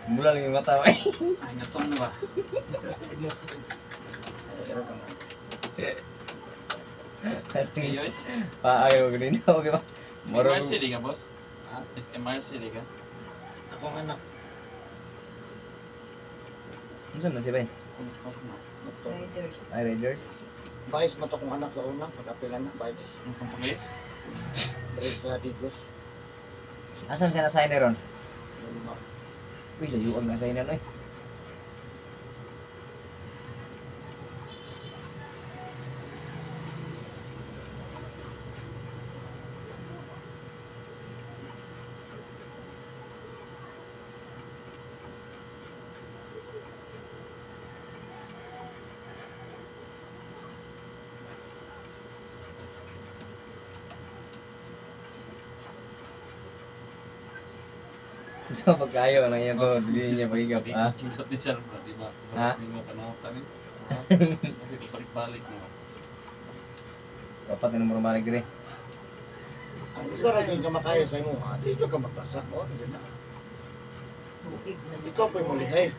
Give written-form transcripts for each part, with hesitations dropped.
Mula lang yung mata. Ay, natong na ba? Kayo Paagaw ko din. Okay ba? MRC di ka, boss? Ha? MRC di ka? Akong anak. Ano saan na si Ben? Doktor. Riders. Ay, Raiders. Vice mato kong anak sa una. Pag-apilan na. Vice. Ang pulis? Dre sa Digos. Asam siya na-sign na ron? Luma. Uy, layo ang na-sign na ron eh. So, pagkayo, nang yan to, hindi niya pagigap, ha? Kilot ni Sir, di ba? Ha? Hindi mo panahon tanin. Ha? Balik-balik na ba? Dapat na naman rumalik dire. Ang isa rin yung kamakaya sa imo. Ha? Di ka magbasa. O, hindi na. Tubig na. Ikaw pa yung mulihay.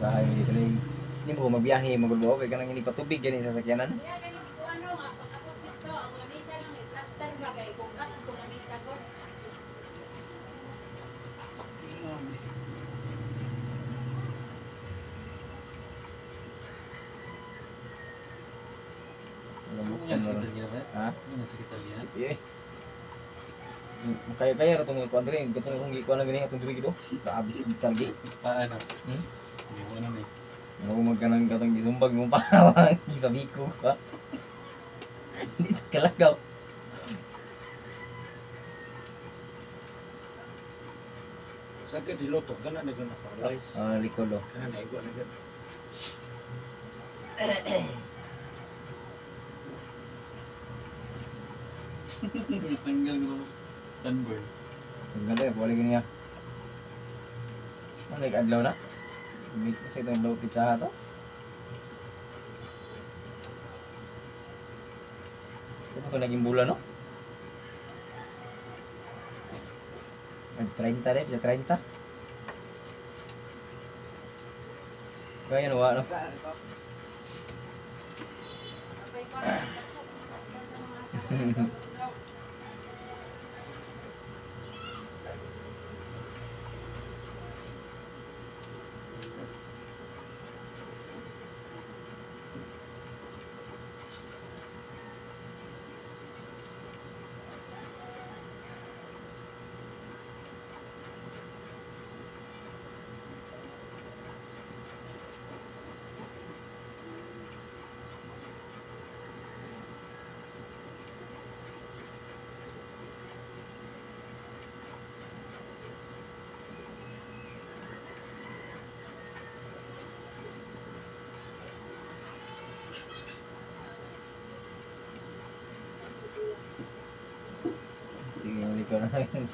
Bahay mo dito na yung... Hindi mo magbiyahe, magulbaw, kaya ka nang hindi patubig, yan yung sasakyanan. Ano yung sakit niya ba? Ha? Ano yung sakit niya? Iya. Kaya-kaya ratong ikuan dire, gatong kung ikuan lang gani atong diri gido. Kaabis kita lagi. Paano? Hmm? Hindi mo na eh. Mo magkanang gatong gisumbag mo pa. Kita biko ka. Hindi kalagaw. Sakit hiloto. Gana na gana paralyze. Ah, likolo. Gana na igwa na gana. Tanggal ko ng sunburn. Ang ganda eh, wala gani ya. Ano adlaw na? May kasi itong low pizza to. Ito ko naging bula no? Nag 30 rin, sa 30. Kaya ano, ano? Tingnan ko na yun.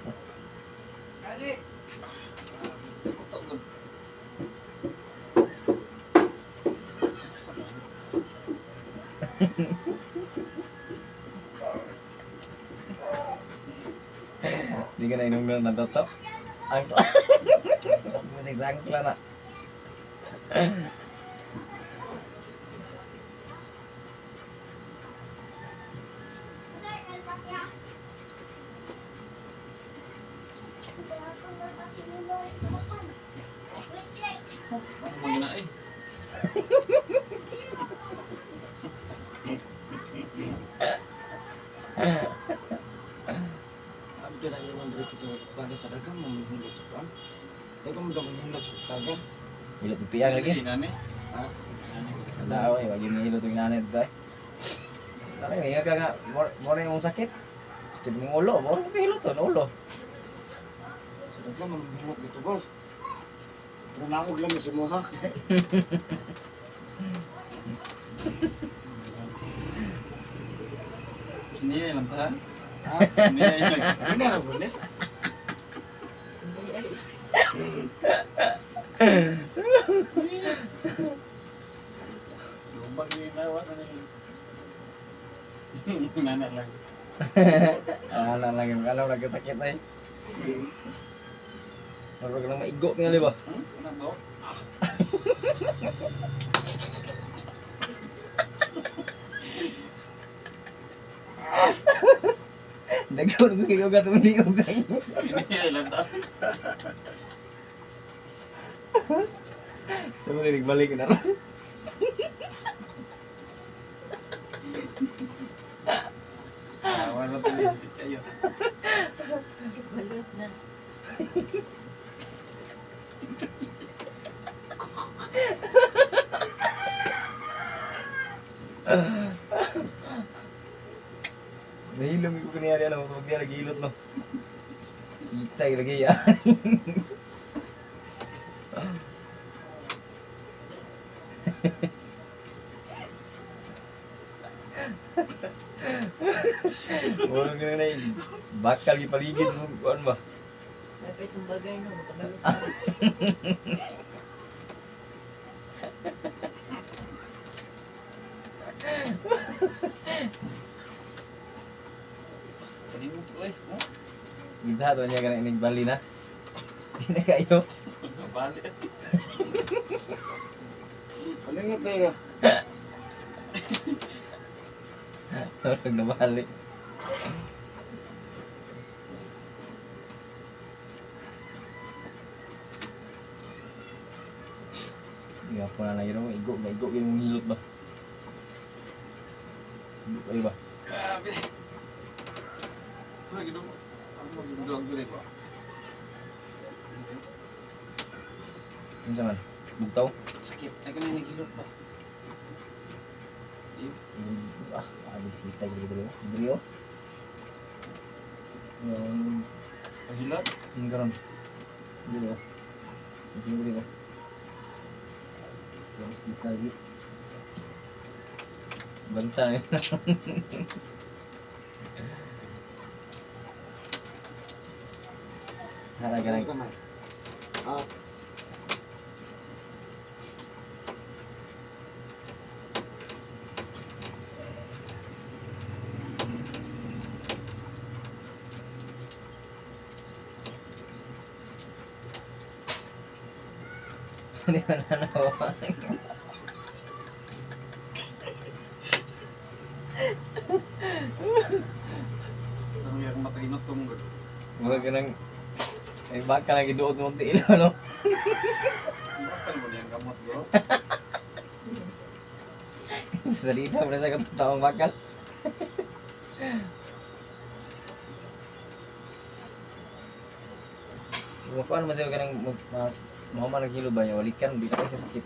Hindi ka na inom ng toto? Ang to. Masing sangkla na. Ano mo yun na eh? Abi ka na yung mandri kita kagat sa dagang mamahilot sa kwan. Kaya kung daw mamahilot sa kagat. Hilot pipiyang lagi. Hindi, nani. Ha? Tandaan ko eh, wag yung hilot yung nanay dito eh. Talaga, nga ka nga, more yung sakit. Sakit ng ulo, more yung hilot to, ulo. Sa dagang mamahilot dito boss. Pero naog lang si Moha. Hindi na lang ta. Ha? Hindi na lang. Hindi na ulit. Lumbag yung inawas. Nana lang. Alam lang yung alam nagkasakit eh. Marunong ka nang maigo tingali ba? Ano to? Nagaw ko kayo ka tumaliog kayo. Hindi lang to. Sabi ko nagbalik na rin. Wala to din kayo. Balos na. Nahilom ko kaniyari ano, huwag niya nag-hilot no. Itay lagi yan. Walang ganun na yun. Bakal ipaligid sa mga kuwan ba? May pa isang bagay no. Matabalos na. Kanino to eh? No? Gita to niya ganang nagbali na. Hindi na kayo. Nabali. Palingit tayo. Huwag nabali. Hindi ako na lang yun. Igo yung hilot ba? Igo kayo ba? Grabe. Ito lagi dong. Ako mag-vlog dito ba? Ano sa man? Bugtaw? Sakit. Ay ka na naghilot ba? Abisita gitu dulu. Beliau. Yang Naghilot? karon. Dulu. Ini beliau. Yang kita lagi. Bantay. Hara ganang. Kamay. Ah, Hindi ko na nawa. Ano yung mataginot ko mong gado? Mga ganang ay baka lagi doon sa mga tilo, no? Bakal mo na yung gamot bro? Salita mo na sa katawang bakal. Paano masaya ka ng mahama ng kilo ba niya? Walikan, hindi ka kasi sakit.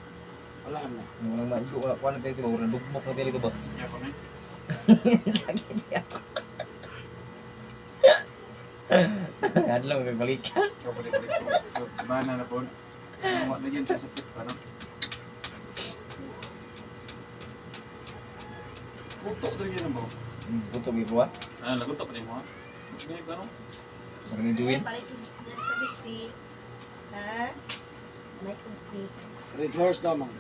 wala na. Nung maigo, paano tayo siguro? Nandugmok na tayo dito ba? Kaya ko na eh. Sakit yan. Adlaw magbalikan. Ikaw balik-balik ko. So, si Bana na po. Nawa na yun, sakit pa no? Puto talaga yun ba? Buto gitu ah. Ah, lagot pa rin mo ha? Ganyan ka no? Baru ni Juwin. Palit yung business sa stick. Ha? May kong stick. Red horse daw man.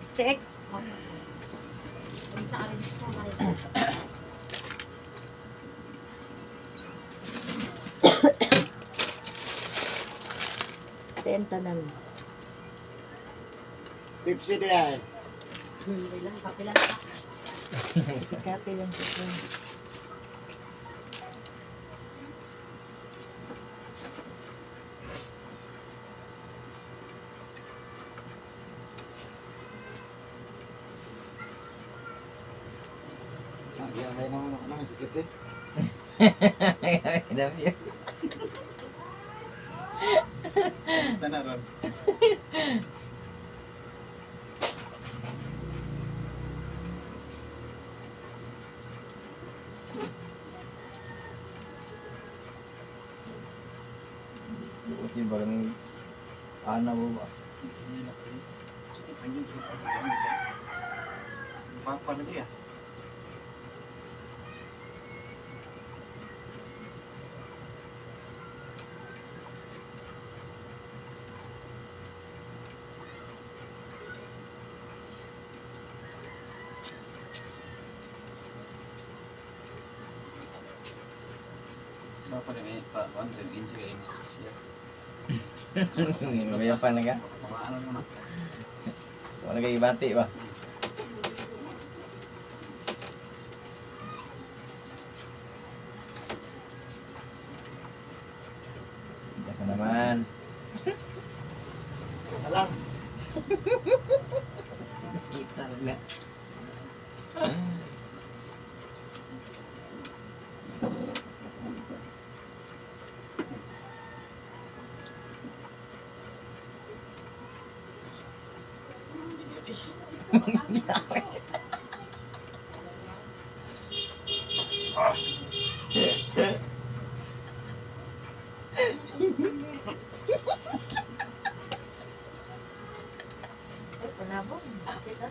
Stick? Oh. Isa ka rin gusto mo palit. Tenta na. Pepsi di ay. Bilang kape lang. Si kape lang siya. Ay naman ako nang sakit eh. Love you. Tana ron. Okay, barang ana mo ba? Sakit lang yun. Papa na dia. Bapak rin pa, one rin insi ka anesthesia. Mayapan na ka. Pamaanan mo na. Wala kayo bati ba? Biasa naman. Sana lang. Sekitar na. Is. Ay, panabong. Kita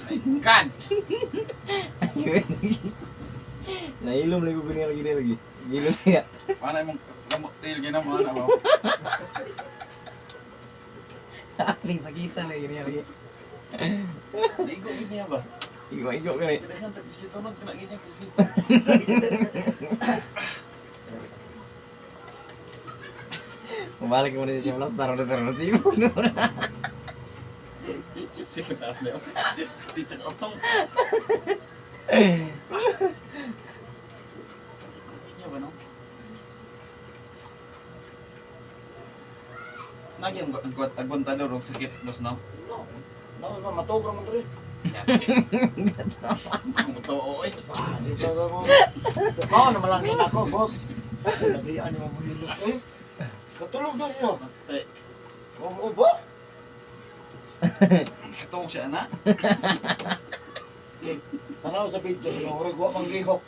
My God! Nailom lagi ko lagi dia lagi. Gila ya. Mana emang kamu tail gini mana mau? Aling sakitan lagi dia lagi. Ligo gini apa? Igo kan ni. Tidak santai bisa ditonton kena gini bisa Kembali kemudian 19 taruh di terus sibuk. Sih kita ada. Tidak otong. Ini apa nong? Lagi ang kuat aguantador og sakit bos no. No, matog naman rin. Ya, guys. Kamu to oy. Dito ka mo. Mao na malangin ako, boss. Labian mo mo hilot eh. Katulog daw siya. Eh, Kung ubo. katong siya na. Tanaw sa video, yung urag wa pang lihok.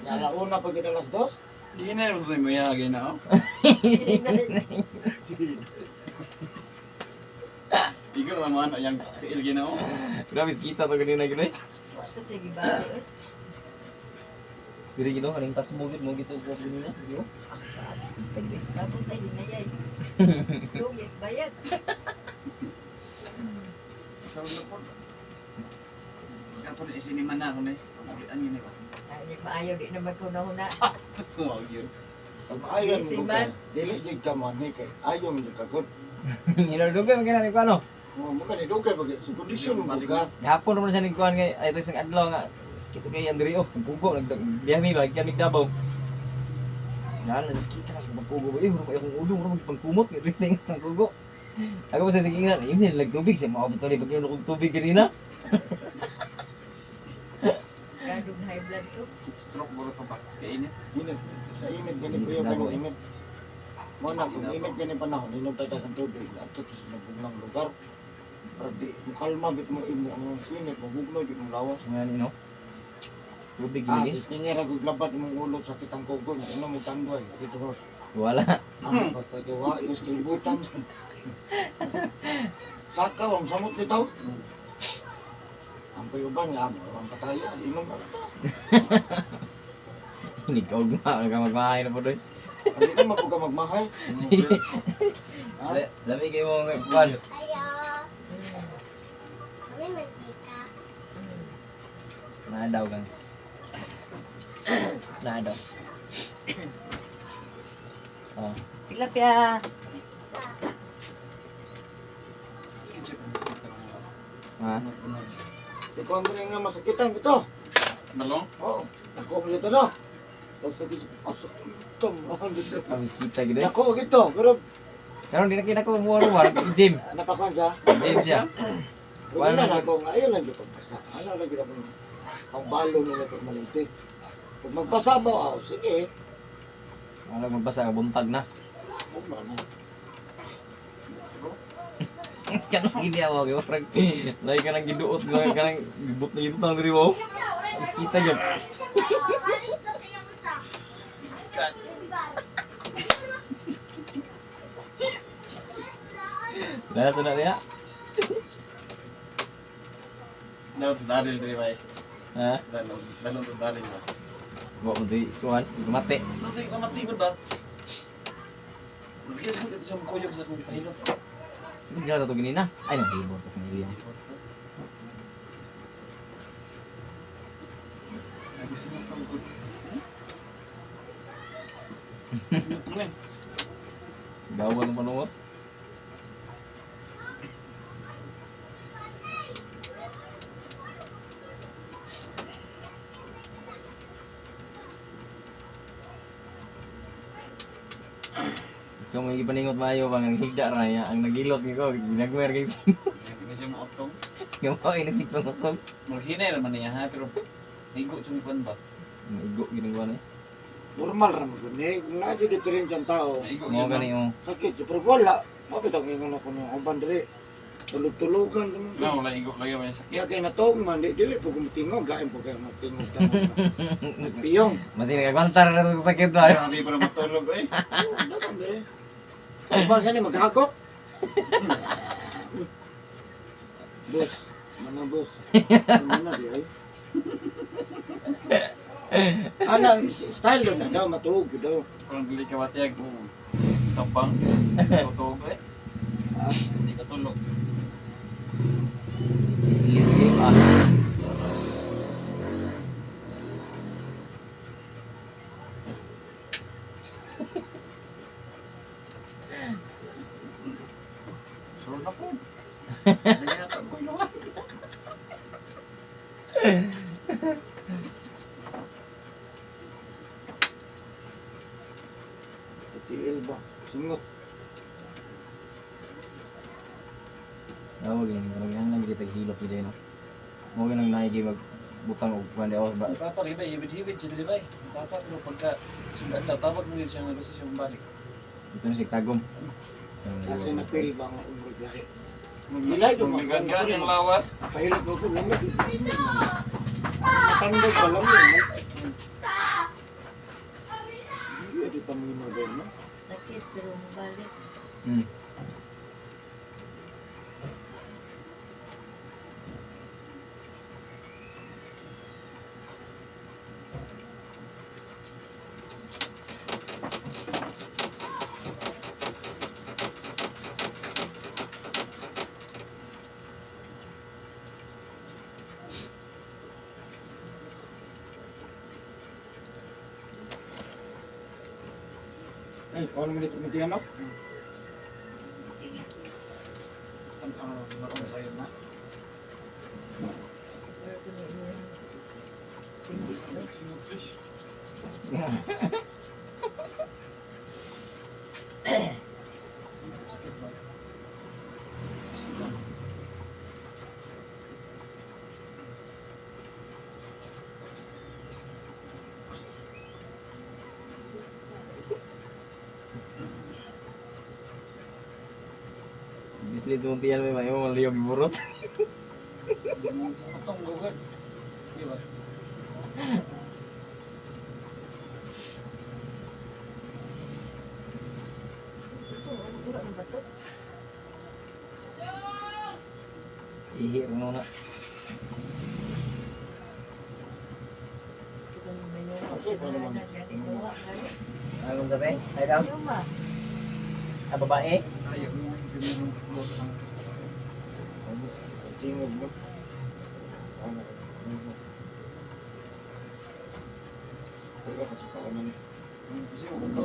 Nalauna pag alas 2. Gini na mo ya gini oh. Ikaw naman yang kail gini oh. Grabe kita to ganina gini. Ito sige bali. Diri gino kaning pas mo gitu ko ganina. Yo. Kita gini. Sabot tayo na yay. Lugis bayad. Sa ulo po. Kapo na isini man ako ni. Pamulian yun ko. Ay, maayo di na magkunahuna. Wow yun. Pag ayon Si mo Man. ka, dili jud ka man ni kay ayon mo jud ka good. Niladugan man kinani ko ano. Mo ka ni dugay pag sa kondisyon mo ka. Gihapon naman siya nigkuhan kay ay ito isang adlaw nga. Kita kay Andre oh, pugo nagbiyahe ba kami Davao. Yan na sa kita sa pugo. Eh, mo akong ulo mo pangkumot ni things ng pugo. Ako pa sa sige nga, ini tubig siya maabot ulit pag yung tubig kanina. Kadong high blood to. Stroke buro to pak sa init. Init sa init gani ko yung kanu init. Mo na kung init gani panahon, inom tayo ng tubig ato sa nabuglang lugar. Para di kalma bit mo imo ang init, mabugno jud mo lawas. Nga ni no. Tubig Ah, ini. is ningera gud labat mong ulo sa kitang kugon, inom mo tanduay dito host. Wala. Ah, basta gawa is kilibutan. Saka ang samot bitaw. Ang payuban nga mo, ang pataya, inom na ito. Hindi ka magmahay na po doon. Hindi na mabuga magmahay. Ha? Lami kayo mo ng kwan. Nadaw kang. Nadaw. Oh. Tilapia. Ha? Si Kondre nga masakitan bito. Dalong? Oo, ako mo dito na. Tapos sabi, asakitan mo dito. Abis kita gitu. Ako gitu, pero Karon di na kita ko mo ano gym. napakuan siya. Gym siya. Wala na ako nga, ayun lang yung pagpasa. Ano lang yung ang balo nila permanente. Kung magpasa mo, sige. Wala magbasa ka buntag na. Huwag mo na. Kanang gini ako gyud rag. Lagi ka nang giduot nga ka nang gibut na gitang diri mo. Abis kita gyud. Nasa na niya? Dalong sa daril diri bay. Ha? Dalong sa daril ba. Wa mo di kuan, mati. Dati ka mati ba? Kasi ko dito sa kuyog sa kong pahilot. Hindi ka na ganina. Ay, nag-ibot ako ng iyong. Lagi sila pagod. Gawa ng panuot. Ikaw may ipaningot maayo bang ang higda ra ya ang nagilot ko ginagmer kay sin. Hindi siya maotong. Gawa inisip ng usog. Malhinay naman niya ha, pero higo chumipan ba? Maigo ginagawa na. Normal ra mo gani. Kung naa jud diferensya ang tao. Higo Mo gani oh. Sakit jud pero wala. Mapit ang ingon ako ng uban diri. Tulog-tulogan naman. Wala, wala higo lagi man sakit. Kaya kay natong man dili po kumitingog lain po kay matingog ta. Nagpiyong. Masih nagkwantar na to sa sakit ba. Pero hindi pa na matulog eh. Dakan diri. Ba gani maghakot? Bos, mana bos? Mana di ay? Ana style do na daw matuog daw. Parang dili ka matiyag. Tapang. Tutog eh. Ah, Hindi ka tulog. Sleep game ah. Sure na po. Hindi na ito ko inuwan. tiil ba? Singot. Daw gani parang yang nang kita hilot gid no. Mo nang naigi magbutang og kuan daw ba. Papa riba, hibid-hibid siya dili ba? Papa pero pagka sundan daw tawag mo siya nga gusto siya balik. Ito na si Tagom. Kasi napil ba nga umrog lahi. Milay ko magan yung lawas. Pahilot mo ko lamig. Matandog pa lang yun. Hindi ito tamino doon, no? Sakit pero mabalik. Hmm. Ay, ano minute mintihan no? Ang sayo na. Sakit ba? Sakit ba? Bislit mo tiyan may mayo maliyog burot. Atong gugod. Di ba? Ihi mo na. Anong sa tay? Ay daw. Ah, babae? Ayaw mo yung pinurong buto ng Tingog mo. Ano? Kaya kasi pa ano ni. kasi buto.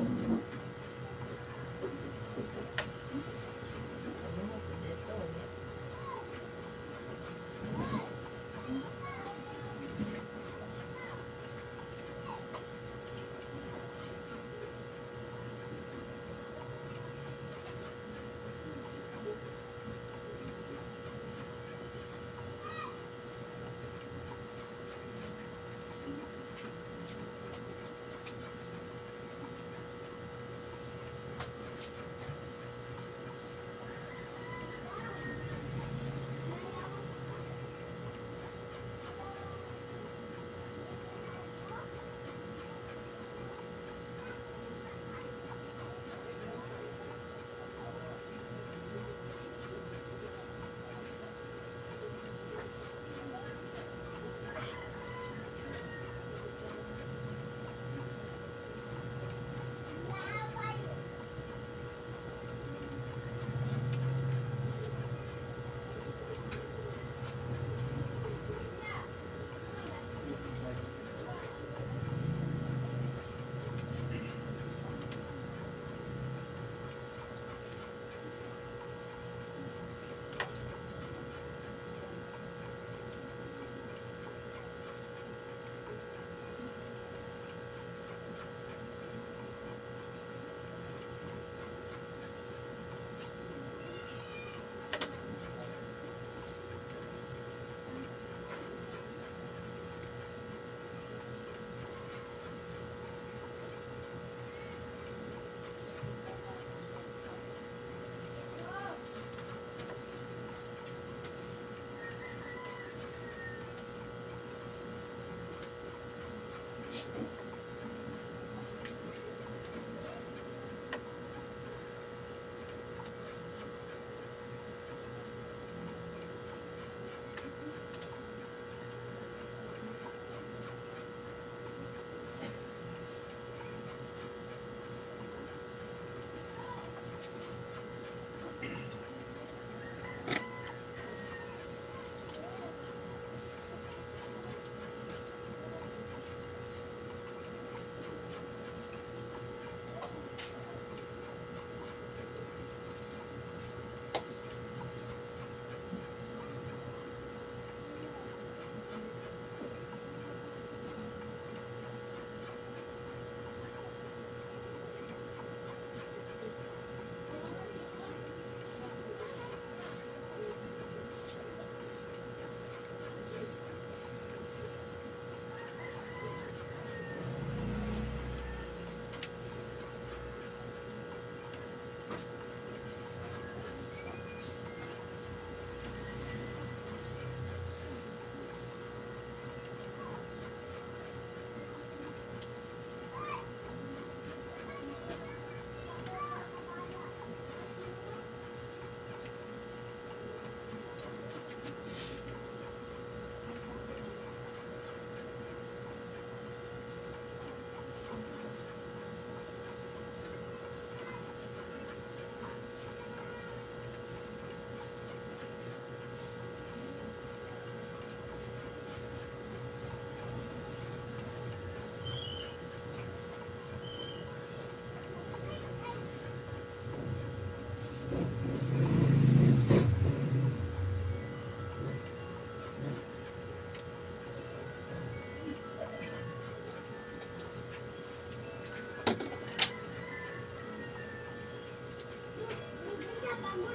Ayun,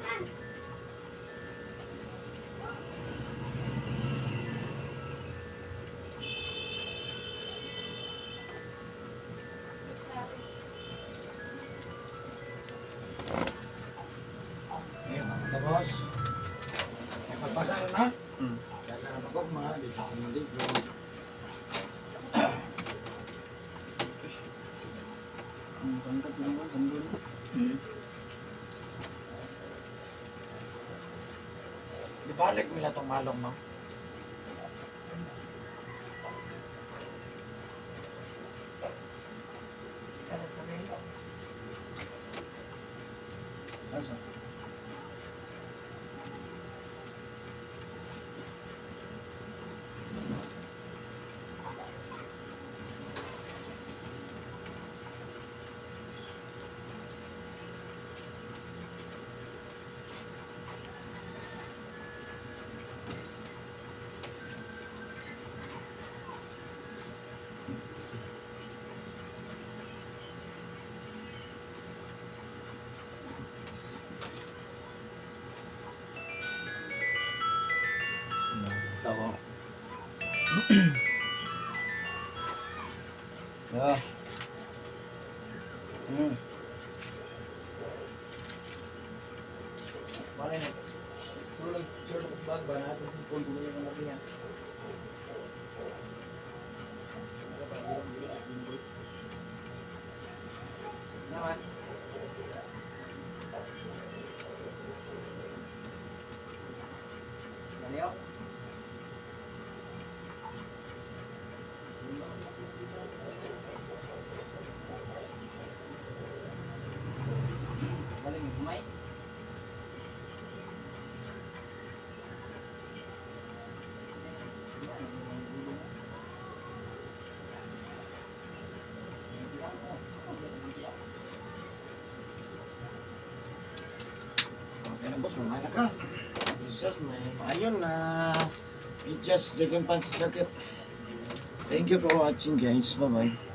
mga boss. Magpasa na. Hmm. Kaya na magpagma, di sa kong libro. Ang pangkat ko naman, sandun. Ibalik nila tong malong, no? Asa? Sawa. Ya. Mana ni? Suruh bag bana tu simpul dulu yang nak niya. Naman. Daniel. Galing kumay. Okay na boss, mamana ka. Jesus, may maayon na just chicken pants jacket. Thank you for watching guys. Bye-bye.